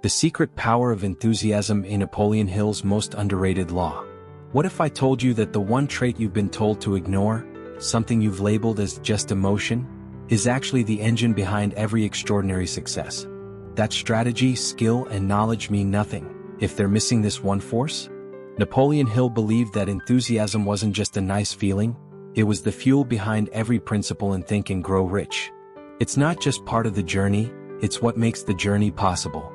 The secret power of enthusiasm in Napoleon Hill's most underrated law. What if I told you that the one trait you've been told to ignore, something you've labeled as just emotion, is actually the engine behind every extraordinary success? That strategy, skill, and knowledge mean nothing if they're missing this one force? Napoleon Hill believed that enthusiasm wasn't just a nice feeling, it was the fuel behind every principle in Think and Grow Rich. It's not just part of the journey, it's what makes the journey possible.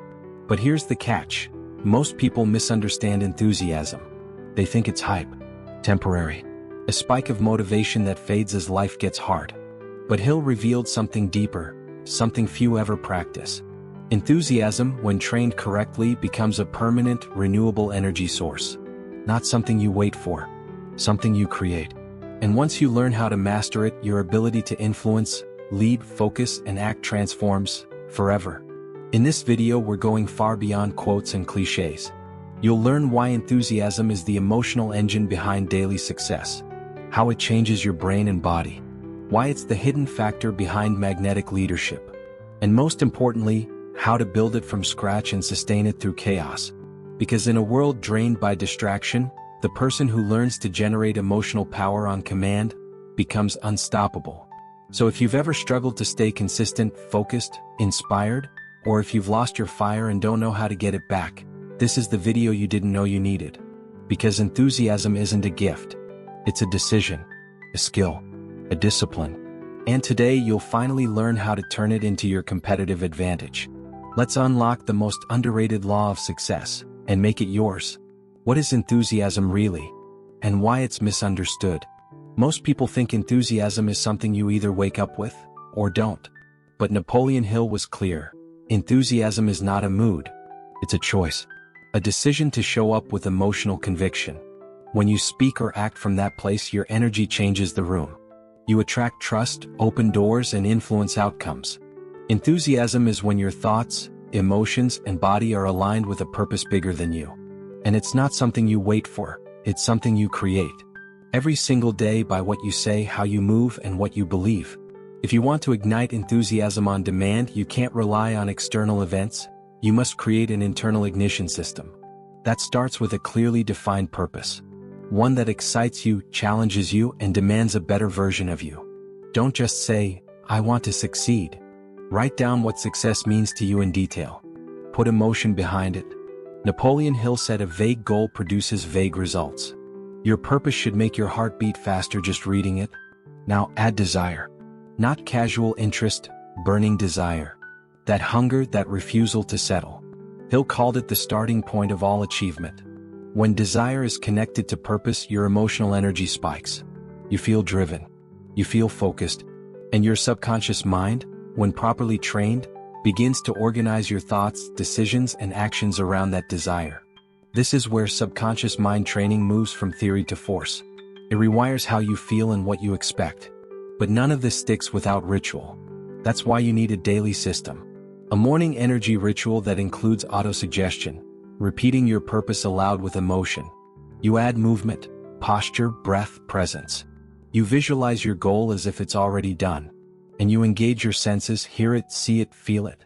But here's the catch. Most people misunderstand enthusiasm. They think it's hype, temporary, a spike of motivation that fades as life gets hard. But Hill revealed something deeper, something few ever practice. Enthusiasm, when trained correctly, becomes a permanent, renewable energy source. Not something you wait for, something you create. And once you learn how to master it, your ability to influence, lead, focus, and act transforms forever. In this video, we're going far beyond quotes and cliches. You'll learn why enthusiasm is the emotional engine behind daily success, how it changes your brain and body, why it's the hidden factor behind magnetic leadership, and most importantly, how to build it from scratch and sustain it through chaos. Because in a world drained by distraction, the person who learns to generate emotional power on command becomes unstoppable. So if you've ever struggled to stay consistent, focused, inspired, or if you've lost your fire and don't know how to get it back, this is the video you didn't know you needed. Because enthusiasm isn't a gift. It's a decision, a skill, a discipline. And today you'll finally learn how to turn it into your competitive advantage. Let's unlock the most underrated law of success and make it yours. What is enthusiasm really? And why it's misunderstood? Most people think enthusiasm is something you either wake up with or don't. But Napoleon Hill was clear. Enthusiasm is not a mood. It's a choice. A decision to show up with emotional conviction. When you speak or act from that place, your energy changes the room. You attract trust, open doors, and influence outcomes. Enthusiasm is when your thoughts, emotions, and body are aligned with a purpose bigger than you. And it's not something you wait for, it's something you create. Every single day by what you say, how you move, and what you believe. If you want to ignite enthusiasm on demand, you can't rely on external events. You must create an internal ignition system. That starts with a clearly defined purpose. One that excites you, challenges you, and demands a better version of you. Don't just say, "I want to succeed." Write down what success means to you in detail. Put emotion behind it. Napoleon Hill said a vague goal produces vague results. Your purpose should make your heart beat faster just reading it. Now add desire. Not casual interest, burning desire. That hunger, that refusal to settle. Hill called it the starting point of all achievement. When desire is connected to purpose, your emotional energy spikes. You feel driven. You feel focused. And your subconscious mind, when properly trained, begins to organize your thoughts, decisions, and actions around that desire. This is where subconscious mind training moves from theory to force. It rewires how you feel and what you expect. But none of this sticks without ritual. That's why you need a daily system. A morning energy ritual that includes autosuggestion, repeating your purpose aloud with emotion. You add movement, posture, breath, presence. You visualize your goal as if it's already done. And you engage your senses, hear it, see it, feel it.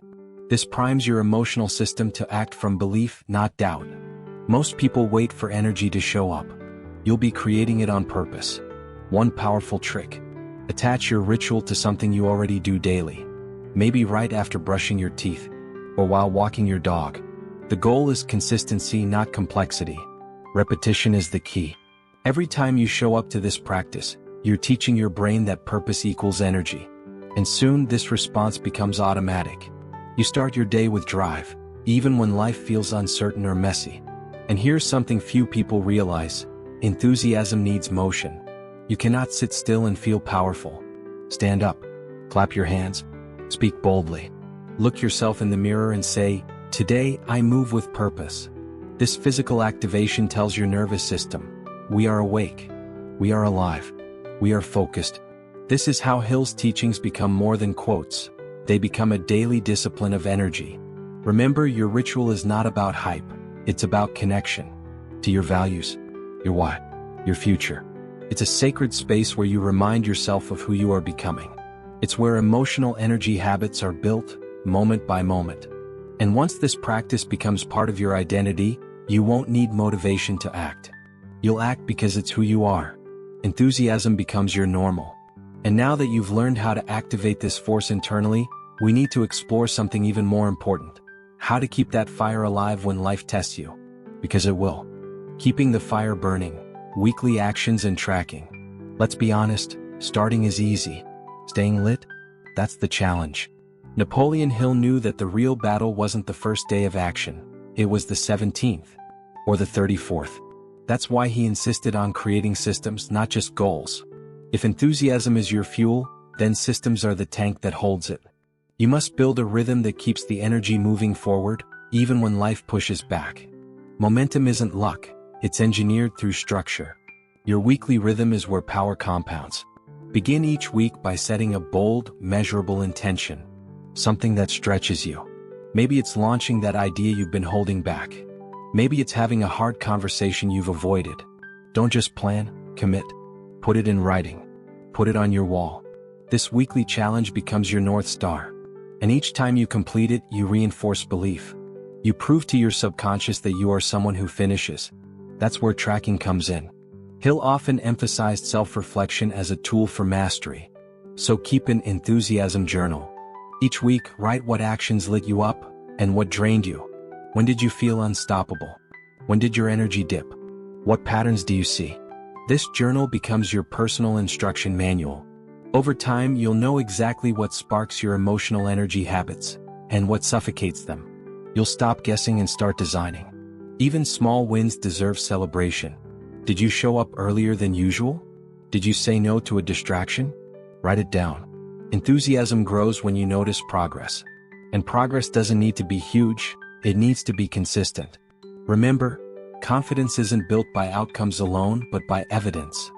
This primes your emotional system to act from belief, not doubt. Most people wait for energy to show up. You'll be creating it on purpose. One powerful trick. Attach your ritual to something you already do daily. Maybe right after brushing your teeth, or while walking your dog. The goal is consistency, not complexity. Repetition is the key. Every time you show up to this practice, you're teaching your brain that purpose equals energy. And soon this response becomes automatic. You start your day with drive, even when life feels uncertain or messy. And here's something few people realize. Enthusiasm needs motion. You cannot sit still and feel powerful. Stand up. Clap your hands. Speak boldly. Look yourself in the mirror and say, "Today, I move with purpose." This physical activation tells your nervous system, we are awake. We are alive. We are focused. This is how Hill's teachings become more than quotes. They become a daily discipline of energy. Remember, your ritual is not about hype. It's about connection. To your values, your why, your future. It's a sacred space where you remind yourself of who you are becoming. It's where emotional energy habits are built, moment by moment. And once this practice becomes part of your identity, you won't need motivation to act. You'll act because it's who you are. Enthusiasm becomes your normal. And now that you've learned how to activate this force internally, we need to explore something even more important. How to keep that fire alive when life tests you. Because it will. Keeping the fire burning, weekly actions and tracking. Let's be honest, starting is easy. Staying lit? That's the challenge. Napoleon Hill knew that the real battle wasn't the first day of action. It was the 17th. Or the 34th. That's why he insisted on creating systems, not just goals. If enthusiasm is your fuel, then systems are the tank that holds it. You must build a rhythm that keeps the energy moving forward, even when life pushes back. Momentum isn't luck, it's engineered through structure. Your weekly rhythm is where power compounds. Begin each week by setting a bold, measurable intention. Something that stretches you. Maybe it's launching that idea you've been holding back. Maybe it's having a hard conversation you've avoided. Don't just plan, commit. Put it in writing. Put it on your wall. This weekly challenge becomes your North Star. And each time you complete it, you reinforce belief. You prove to your subconscious that you are someone who finishes. That's where tracking comes in. Hill often emphasized self-reflection as a tool for mastery. So keep an enthusiasm journal. Each week, write what actions lit you up and what drained you. When did you feel unstoppable? When did your energy dip? What patterns do you see? This journal becomes your personal instruction manual. Over time, you'll know exactly what sparks your emotional energy habits and what suffocates them. You'll stop guessing and start designing. Even small wins deserve celebration. Did you show up earlier than usual? Did you say no to a distraction? Write it down. Enthusiasm grows when you notice progress. And progress doesn't need to be huge, it needs to be consistent. Remember, confidence isn't built by outcomes alone, but by evidence.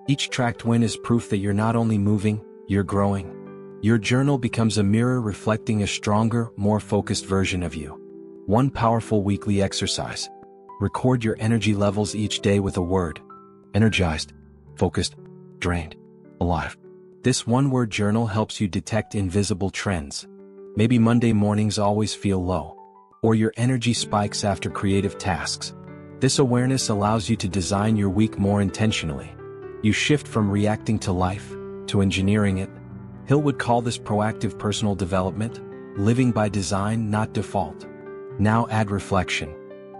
Each tracked win is proof that you're not only moving, you're growing. Your journal becomes a mirror reflecting a stronger, more focused version of you. One powerful weekly exercise. Record your energy levels each day with a word. Energized, focused, drained, alive. This one-word journal helps you detect invisible trends. Maybe Monday mornings always feel low. Or your energy spikes after creative tasks. This awareness allows you to design your week more intentionally. You shift from reacting to life, to engineering it. Hill would call this proactive personal development, living by design, not default. Now add reflection.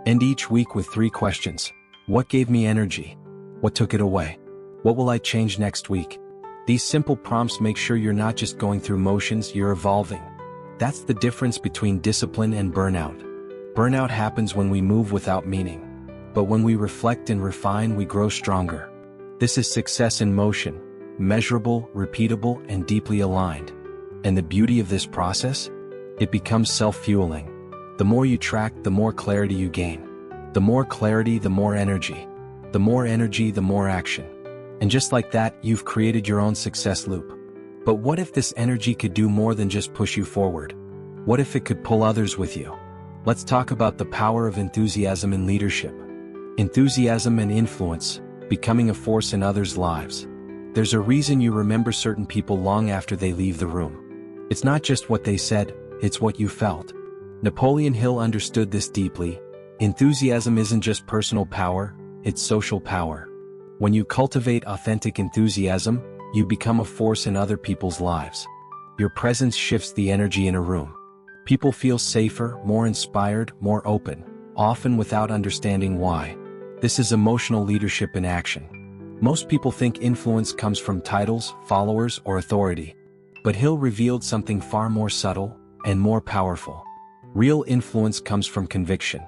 End each week with 3 questions. What gave me energy? What took it away? What will I change next week? These simple prompts make sure you're not just going through motions, you're evolving. That's the difference between discipline and burnout. Burnout happens when we move without meaning. But when we reflect and refine, we grow stronger. This is success in motion, measurable, repeatable, and deeply aligned. And the beauty of this process? It becomes self-fueling. The more you track, the more clarity you gain. The more clarity, the more energy. The more energy, the more action. And just like that, you've created your own success loop. But what if this energy could do more than just push you forward? What if it could pull others with you? Let's talk about the power of enthusiasm in leadership. Enthusiasm and influence, becoming a force in others' lives. There's a reason you remember certain people long after they leave the room. It's not just what they said, it's what you felt. Napoleon Hill understood this deeply. Enthusiasm isn't just personal power, it's social power. When you cultivate authentic enthusiasm, you become a force in other people's lives. Your presence shifts the energy in a room. People feel safer, more inspired, more open, often without understanding why. This is emotional leadership in action. Most people think influence comes from titles, followers, or authority. But Hill revealed something far more subtle and more powerful. Real influence comes from conviction.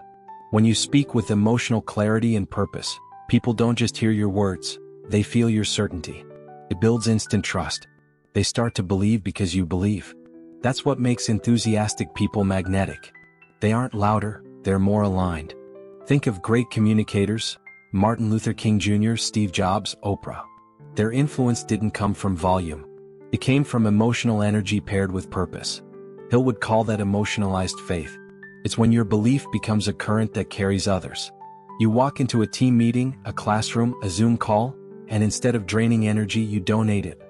When you speak with emotional clarity and purpose, people don't just hear your words, they feel your certainty. It builds instant trust. They start to believe because you believe. That's what makes enthusiastic people magnetic. They aren't louder, they're more aligned. Think of great communicators, Martin Luther King Jr., Steve Jobs, Oprah. Their influence didn't come from volume. It came from emotional energy paired with purpose. Hill would call that emotionalized faith. It's when your belief becomes a current that carries others. You walk into a team meeting, a classroom, a Zoom call, and instead of draining energy, you donate it.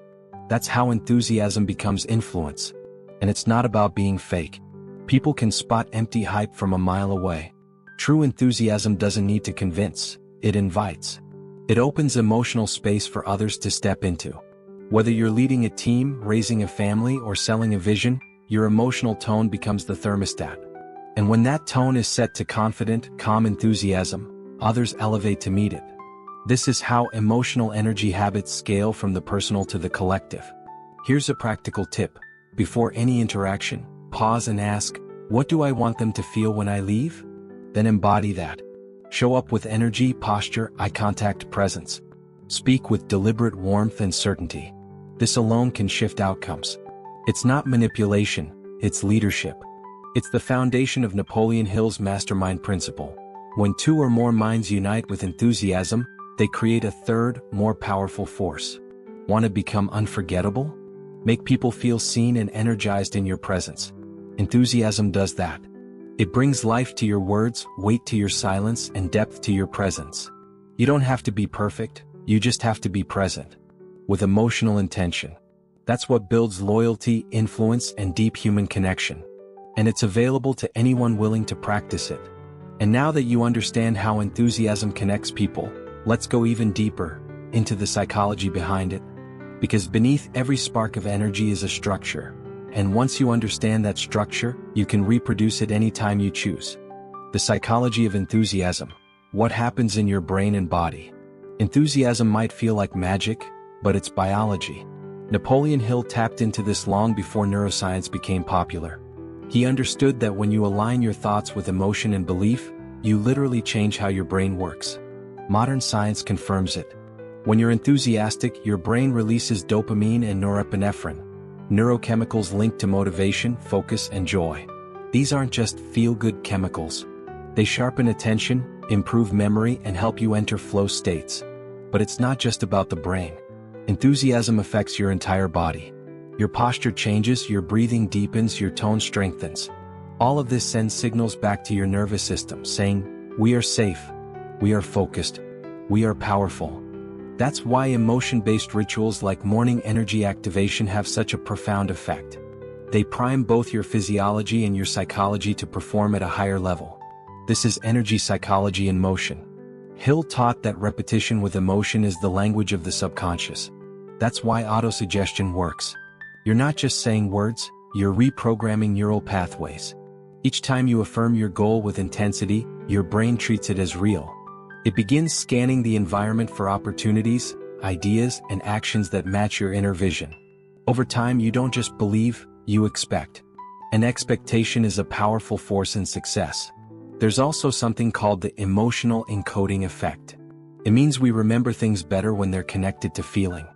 That's how enthusiasm becomes influence. And it's not about being fake. People can spot empty hype from a mile away. True enthusiasm doesn't need to convince, it invites. It opens emotional space for others to step into. Whether you're leading a team, raising a family, or selling a vision, your emotional tone becomes the thermostat. And when that tone is set to confident, calm enthusiasm, others elevate to meet it. This is how emotional energy habits scale from the personal to the collective. Here's a practical tip. Before any interaction, pause and ask, what do I want them to feel when I leave? Then embody that. Show up with energy, posture, eye contact, presence. Speak with deliberate warmth and certainty. This alone can shift outcomes. It's not manipulation, it's leadership. It's the foundation of Napoleon Hill's mastermind principle. When two or more minds unite with enthusiasm, they create a third, more powerful force. Want to become unforgettable? Make people feel seen and energized in your presence. Enthusiasm does that. It brings life to your words, weight to your silence, and depth to your presence. You don't have to be perfect, you just have to be present. With emotional intention. That's what builds loyalty, influence, and deep human connection. And it's available to anyone willing to practice it. And now that you understand how enthusiasm connects people, let's go even deeper into the psychology behind it. Because beneath every spark of energy is a structure. And once you understand that structure, you can reproduce it anytime you choose. The psychology of enthusiasm. What happens in your brain and body? Enthusiasm might feel like magic, but it's biology. Napoleon Hill tapped into this long before neuroscience became popular. He understood that when you align your thoughts with emotion and belief, you literally change how your brain works. Modern science confirms it. When you're enthusiastic, your brain releases dopamine and norepinephrine, neurochemicals linked to motivation, focus, and joy. These aren't just feel-good chemicals. They sharpen attention, improve memory, and help you enter flow states. But it's not just about the brain. Enthusiasm affects your entire body. Your posture changes, your breathing deepens, your tone strengthens. All of this sends signals back to your nervous system, saying, we are safe, we are focused, we are powerful. That's why emotion-based rituals like morning energy activation have such a profound effect. They prime both your physiology and your psychology to perform at a higher level. This is energy psychology in motion. Hill taught that repetition with emotion is the language of the subconscious. That's why autosuggestion works. You're not just saying words, you're reprogramming neural pathways. Each time you affirm your goal with intensity, your brain treats it as real. It begins scanning the environment for opportunities, ideas, and actions that match your inner vision. Over time, you don't just believe, you expect. An expectation is a powerful force in success. There's also something called the emotional encoding effect. It means we remember things better when they're connected to feeling.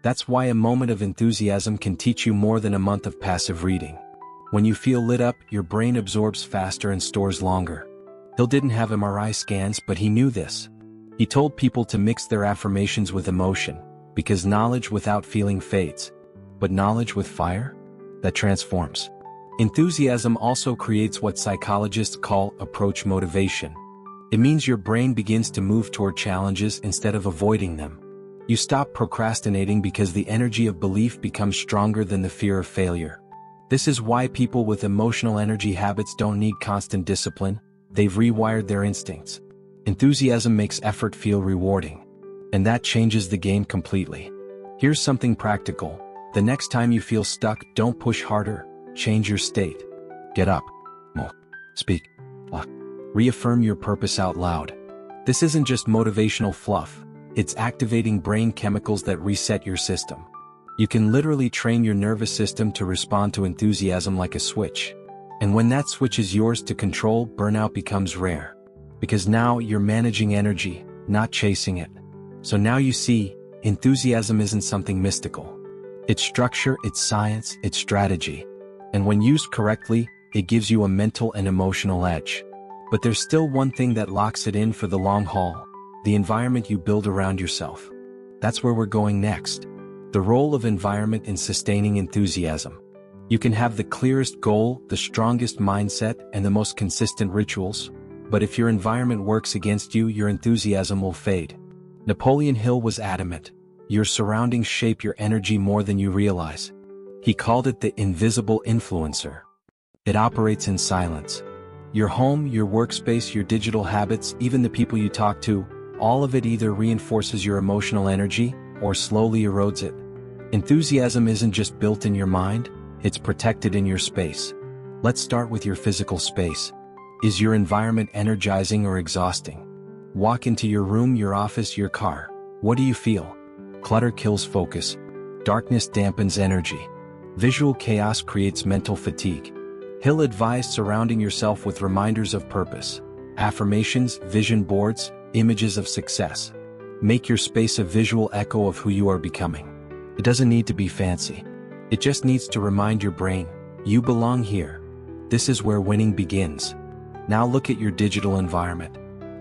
That's why a moment of enthusiasm can teach you more than a month of passive reading. When you feel lit up, your brain absorbs faster and stores longer. Hill didn't have MRI scans, but he knew this. He told people to mix their affirmations with emotion, because knowledge without feeling fades. But knowledge with fire? That transforms. Enthusiasm also creates what psychologists call approach motivation. It means your brain begins to move toward challenges instead of avoiding them. You stop procrastinating because the energy of belief becomes stronger than the fear of failure. This is why people with emotional energy habits don't need constant discipline. They've rewired their instincts. Enthusiasm makes effort feel rewarding. And that changes the game completely. Here's something practical. The next time you feel stuck, don't push harder. Change your state. Get up. Speak. Reaffirm your purpose out loud. This isn't just motivational fluff. It's activating brain chemicals that reset your system. You can literally train your nervous system to respond to enthusiasm like a switch. And when that switch is yours to control, burnout becomes rare. Because now you're managing energy, not chasing it. So now you see, enthusiasm isn't something mystical. It's structure, it's science, it's strategy. And when used correctly, it gives you a mental and emotional edge. But there's still one thing that locks it in for the long haul: the environment you build around yourself. That's where we're going next. The role of environment in sustaining enthusiasm. You can have the clearest goal, the strongest mindset, and the most consistent rituals, but if your environment works against you, your enthusiasm will fade. Napoleon Hill was adamant. Your surroundings shape your energy more than you realize. He called it the invisible influencer. It operates in silence. Your home, your workspace, your digital habits, even the people you talk to, all of it either reinforces your emotional energy or slowly erodes it. Enthusiasm isn't just built in your mind, it's protected in your space. Let's start with your physical space. Is your environment energizing or exhausting? Walk into your room, your office, your car. What do you feel? Clutter kills focus. Darkness dampens energy. Visual chaos creates mental fatigue. Hill advised surrounding yourself with reminders of purpose, affirmations, vision boards, images of success. Make your space a visual echo of who you are becoming. It doesn't need to be fancy. It just needs to remind your brain, you belong here. This is where winning begins. Now look at your digital environment.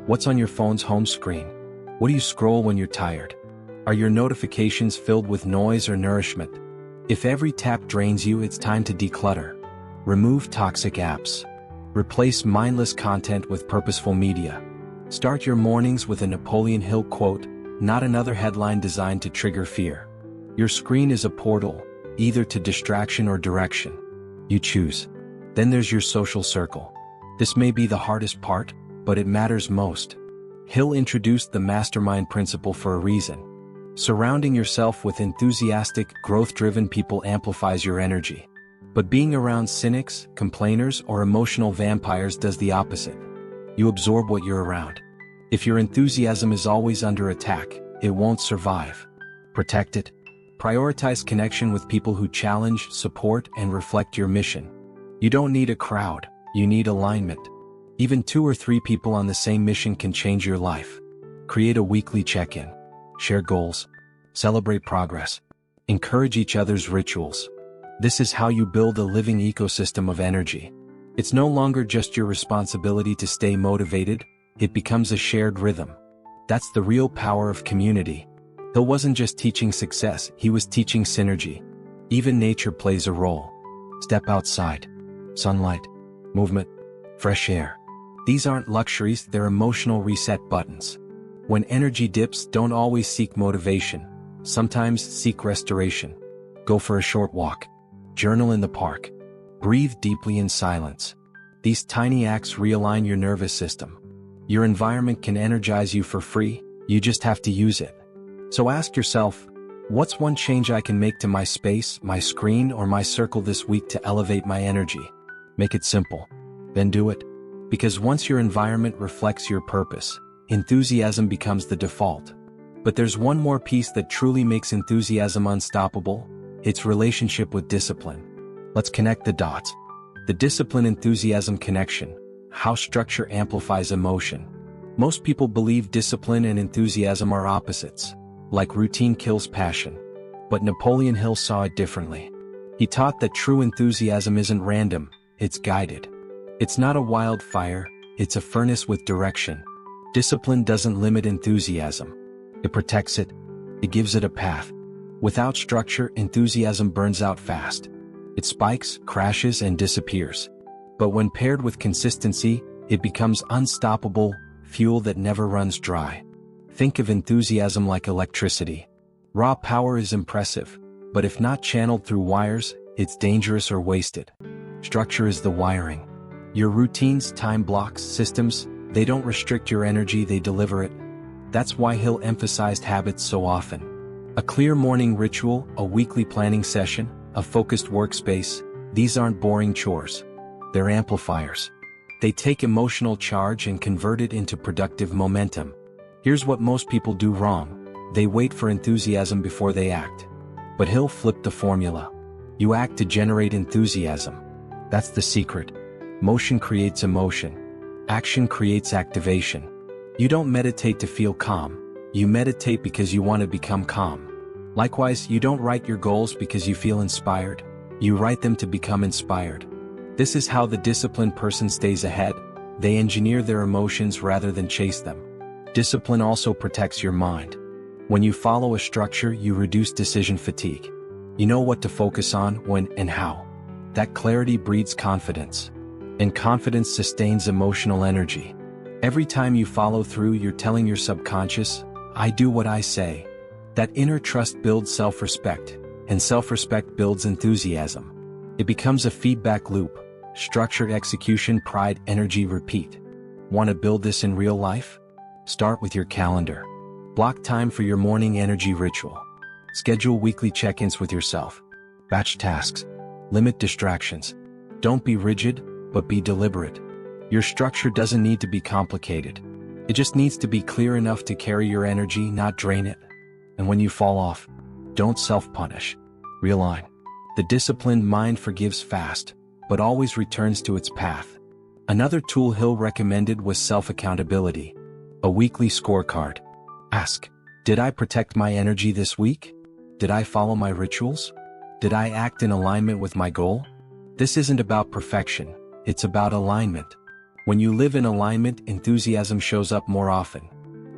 What's on your phone's home screen? What do you scroll when you're tired? Are your notifications filled with noise or nourishment? If every tap drains you, it's time to declutter. Remove toxic apps. Replace mindless content with purposeful media. Start your mornings with a Napoleon Hill quote, not another headline designed to trigger fear. Your screen is a portal, either to distraction or direction. You choose. Then there's your social circle. This may be the hardest part, but it matters most. Hill introduced the mastermind principle for a reason. Surrounding yourself with enthusiastic, growth-driven people amplifies your energy. But being around cynics, complainers, or emotional vampires does the opposite. You absorb what you're around. If your enthusiasm is always under attack, it won't survive. Protect it. Prioritize connection with people who challenge, support, and reflect your mission. You don't need a crowd, you need alignment. Even 2 or 3 people on the same mission can change your life. Create a weekly check-in. Share goals. Celebrate progress. Encourage each other's rituals. This is how you build a living ecosystem of energy. It's no longer just your responsibility to stay motivated, it becomes a shared rhythm. That's the real power of community. Hill wasn't just teaching success, he was teaching synergy. Even nature plays a role. Step outside. Sunlight, movement, fresh air. These aren't luxuries, they're emotional reset buttons. When energy dips, don't always seek motivation. Sometimes seek restoration. Go for a short walk. Journal in the park. Breathe deeply in silence. These tiny acts realign your nervous system. Your environment can energize you for free, you just have to use it. So ask yourself, what's one change I can make to my space, my screen, or my circle this week to elevate my energy? Make it simple. Then do it. Because once your environment reflects your purpose, enthusiasm becomes the default. But there's one more piece that truly makes enthusiasm unstoppable: its relationship with discipline. Let's connect the dots. The discipline-enthusiasm connection. How structure amplifies emotion. Most people believe discipline and enthusiasm are opposites, like routine kills passion. But Napoleon Hill saw it differently. He taught that true enthusiasm isn't random, it's guided. It's not a wildfire, it's a furnace with direction. Discipline doesn't limit enthusiasm. It protects it. It gives it a path. Without structure, enthusiasm burns out fast. It spikes, crashes, and disappears. But when paired with consistency, it becomes unstoppable, fuel that never runs dry. Think of enthusiasm like electricity. Raw power is impressive, but if not channeled through wires, it's dangerous or wasted. Structure is the wiring. Your routines, time blocks, systems, they don't restrict your energy, they deliver it. That's why Hill emphasized habits so often. A clear morning ritual, a weekly planning session, a focused workspace, these aren't boring chores. They're amplifiers. They take emotional charge and convert it into productive momentum. Here's what most people do wrong. They wait for enthusiasm before they act. But Hill flipped the formula. You act to generate enthusiasm. That's the secret. Motion creates emotion. Action creates activation. You don't meditate to feel calm. You meditate because you want to become calm. Likewise, you don't write your goals because you feel inspired. You write them to become inspired. This is how the disciplined person stays ahead. They engineer their emotions rather than chase them. Discipline also protects your mind. When you follow a structure, you reduce decision fatigue. You know what to focus on, when, and how. That clarity breeds confidence. And confidence sustains emotional energy. Every time you follow through, you're telling your subconscious, I do what I say. That inner trust builds self-respect, and self-respect builds enthusiasm. It becomes a feedback loop. structured execution, pride, energy, repeat. Want to build this in real life? Start with your calendar. Block time for your morning energy ritual. Schedule weekly check-ins with yourself. Batch tasks. Limit distractions. Don't be rigid, but be deliberate. Your structure doesn't need to be complicated. It just needs to be clear enough to carry your energy, not drain it. And when you fall off, don't self-punish. Realign. The disciplined mind forgives fast, but always returns to its path. Another tool Hill recommended was self-accountability. A weekly scorecard. Ask, did I protect my energy this week? Did I follow my rituals? Did I act in alignment with my goal? This isn't about perfection, it's about alignment. When you live in alignment, enthusiasm shows up more often.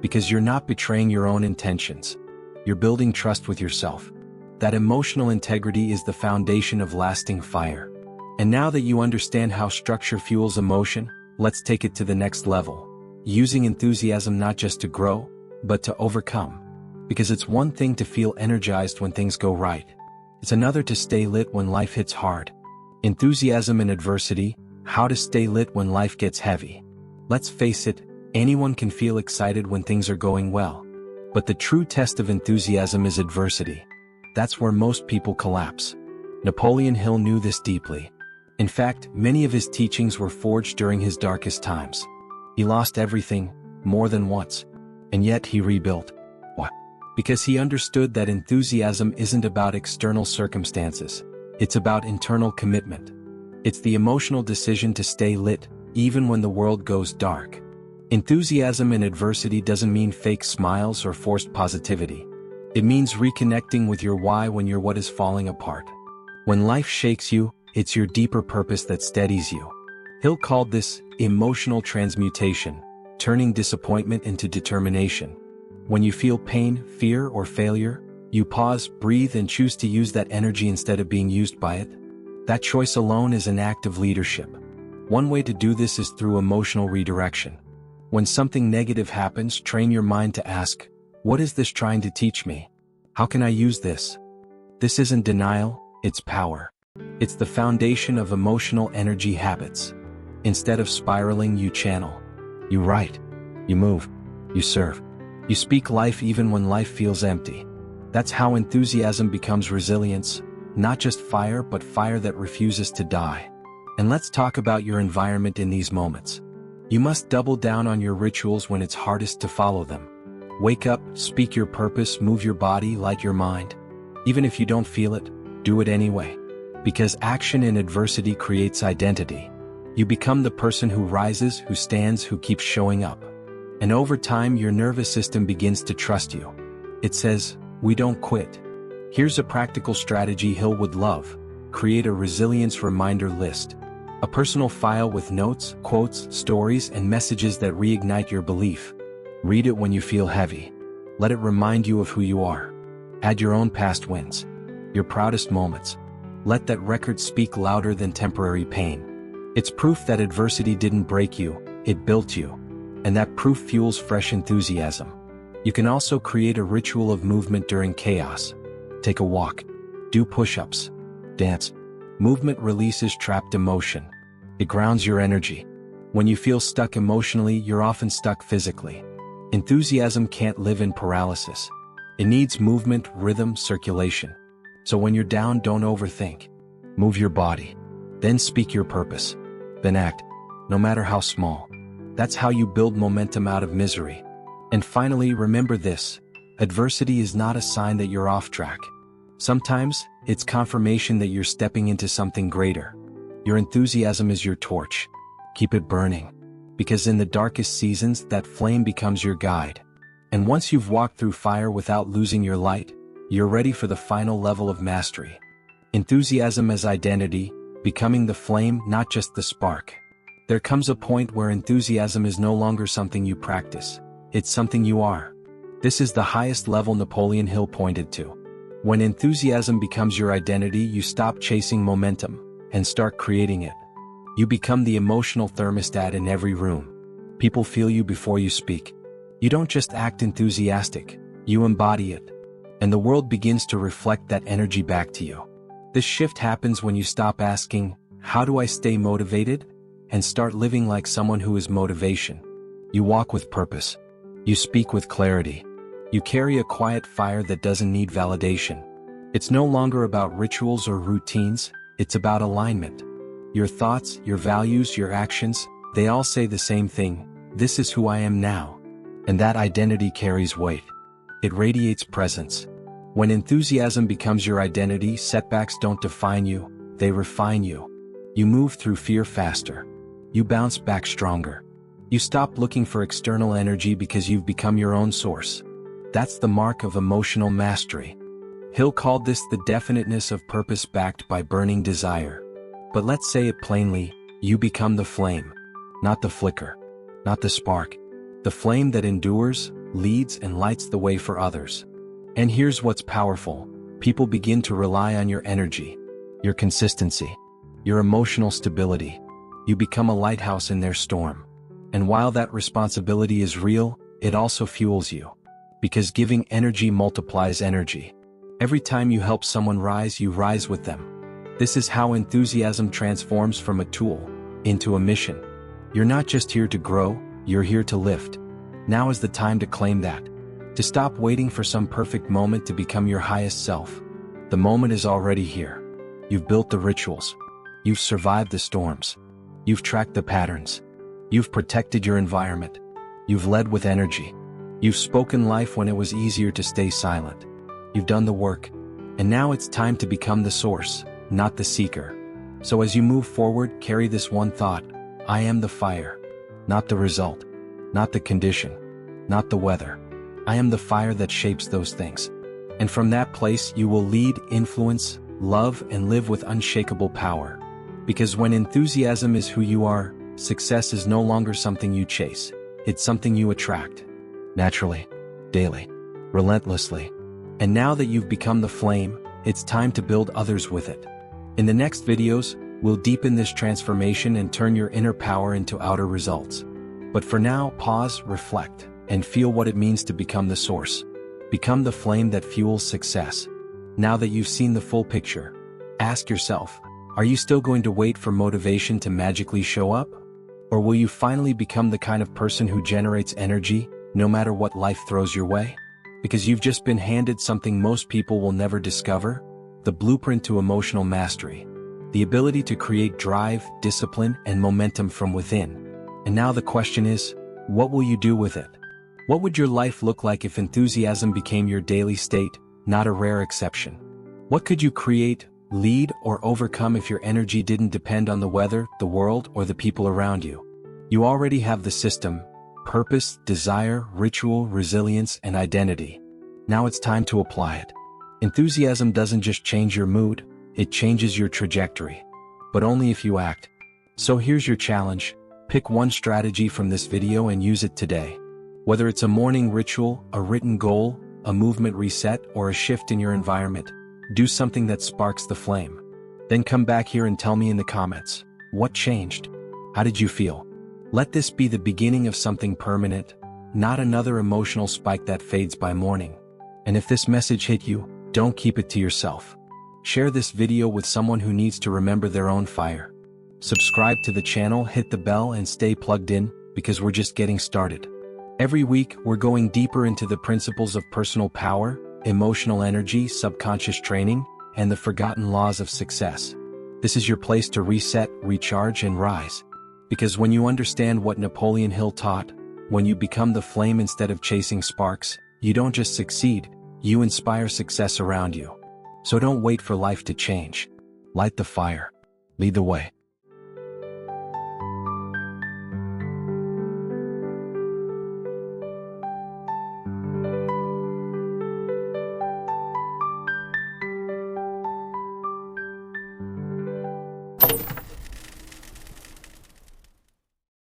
Because you're not betraying your own intentions. You're building trust with yourself. That emotional integrity is the foundation of lasting fire. And now that you understand how structure fuels emotion, let's take it to the next level. Using enthusiasm not just to grow, but to overcome. Because it's one thing to feel energized when things go right. It's another to stay lit when life hits hard. Enthusiasm in adversity, how to stay lit when life gets heavy. Let's face it, anyone can feel excited when things are going well. But the true test of enthusiasm is adversity. That's where most people collapse. Napoleon Hill knew this deeply. In fact, many of his teachings were forged during his darkest times. He lost everything, more than once. And yet he rebuilt. Why? Because he understood that enthusiasm isn't about external circumstances. It's about internal commitment. It's the emotional decision to stay lit, even when the world goes dark. Enthusiasm in adversity doesn't mean fake smiles or forced positivity. It means reconnecting with your why when your what is falling apart. When life shakes you, it's your deeper purpose that steadies you. Hill called this emotional transmutation, turning disappointment into determination. When you feel pain, fear, or failure, you pause, breathe, and choose to use that energy instead of being used by it. That choice alone is an act of leadership. One way to do this is through emotional redirection. When something negative happens, train your mind to ask, what is this trying to teach me? How can I use this? This isn't denial, it's power. It's the foundation of emotional energy habits. Instead of spiraling, you channel. You write. You move. You serve. You speak life even when life feels empty. That's how enthusiasm becomes resilience, not just fire but fire that refuses to die. And let's talk about your environment in these moments. You must double down on your rituals when it's hardest to follow them. Wake up, speak your purpose, move your body, light your mind. Even if you don't feel it, do it anyway. Because action in adversity creates identity. You become the person who rises, who stands, who keeps showing up. And over time, your nervous system begins to trust you. It says, we don't quit. Here's a practical strategy Hill would love. Create a resilience reminder list. A personal file with notes, quotes, stories, and messages that reignite your belief. Read it when you feel heavy. Let it remind you of who you are. Add your own past wins. Your proudest moments. Let that record speak louder than temporary pain. It's proof that adversity didn't break you, it built you. And that proof fuels fresh enthusiasm. You can also create a ritual of movement during chaos. Take a walk. Do push-ups. Dance. Movement releases trapped emotion. It grounds your energy. When you feel stuck emotionally, you're often stuck physically. Enthusiasm can't live in paralysis. It needs movement, rhythm, circulation. So when you're down, don't overthink. Move your body. Then speak your purpose. Then act, no matter how small. That's how you build momentum out of misery. And finally, remember this. Adversity is not a sign that you're off track. Sometimes, it's confirmation that you're stepping into something greater. Your enthusiasm is your torch. Keep it burning. Because in the darkest seasons, that flame becomes your guide. And once you've walked through fire without losing your light, you're ready for the final level of mastery. Enthusiasm as identity, becoming the flame, not just the spark. There comes a point where enthusiasm is no longer something you practice. It's something you are. This is the highest level Napoleon Hill pointed to. When enthusiasm becomes your identity, you stop chasing momentum and start creating it. You become the emotional thermostat in every room. People feel you before you speak. You don't just act enthusiastic, you embody it. And the world begins to reflect that energy back to you. This shift happens when you stop asking, How do I stay motivated? And start living like someone who is motivation. You walk with purpose. You speak with clarity. You carry a quiet fire that doesn't need validation. It's no longer about rituals or routines, it's about alignment. Your thoughts, your values, your actions, they all say the same thing: this is who I am now. And that identity carries weight. It radiates presence. When enthusiasm becomes your identity, setbacks don't define you, they refine you. You move through fear faster. You bounce back stronger. You stop looking for external energy because you've become your own source. That's the mark of emotional mastery. Hill called this the definiteness of purpose backed by burning desire. But let's say it plainly, you become the flame. Not the flicker. Not the spark. The flame that endures, leads, and lights the way for others. And here's what's powerful. People begin to rely on your energy, your consistency, your emotional stability. You become a lighthouse in their storm. And while that responsibility is real, it also fuels you. Because giving energy multiplies energy. Every time you help someone rise, you rise with them. This is how enthusiasm transforms from a tool into a mission. You're not just here to grow, you're here to lift. Now is the time to claim that. To stop waiting for some perfect moment to become your highest self. The moment is already here. You've built the rituals. You've survived the storms. You've tracked the patterns. You've protected your environment. You've led with energy. You've spoken life when it was easier to stay silent. You've done the work. And now it's time to become the source, not the seeker. So as you move forward, carry this one thought: I am the fire. Not the result. Not the condition. Not the weather. I am the fire that shapes those things. And from that place you will lead, influence, love, and live with unshakable power. Because when enthusiasm is who you are, success is no longer something you chase. It's something you attract. Naturally, daily, relentlessly. And now that you've become the flame, it's time to build others with it. In the next videos, we'll deepen this transformation and turn your inner power into outer results. But for now, pause, reflect, and feel what it means to become the source. Become the flame that fuels success. Now that you've seen the full picture, ask yourself, are you still going to wait for motivation to magically show up? Or will you finally become the kind of person who generates energy, no matter what life throws your way? Because you've just been handed something most people will never discover: the blueprint to emotional mastery. The ability to create drive, discipline, and momentum from within. And now the question is, what will you do with it? What would your life look like if enthusiasm became your daily state, not a rare exception? What could you create, lead, or overcome if your energy didn't depend on the weather, the world, or the people around you? You already have the system: purpose, desire, ritual, resilience, and identity. Now it's time to apply it. Enthusiasm doesn't just change your mood, it changes your trajectory. But only if you act. So here's your challenge: pick one strategy from this video and use it today. Whether it's a morning ritual, a written goal, a movement reset, or a shift in your environment, do something that sparks the flame. Then come back here and tell me in the comments, what changed? How did you feel? Let this be the beginning of something permanent, not another emotional spike that fades by morning. And if this message hit you, don't keep it to yourself. Share this video with someone who needs to remember their own fire. Subscribe to the channel, hit the bell, and stay plugged in, because we're just getting started. Every week, we're going deeper into the principles of personal power, emotional energy, subconscious training, and the forgotten laws of success. This is your place to reset, recharge, and rise. Because when you understand what Napoleon Hill taught, when you become the flame instead of chasing sparks, you don't just succeed, you inspire success around you. So don't wait for life to change. Light the fire. Lead the way.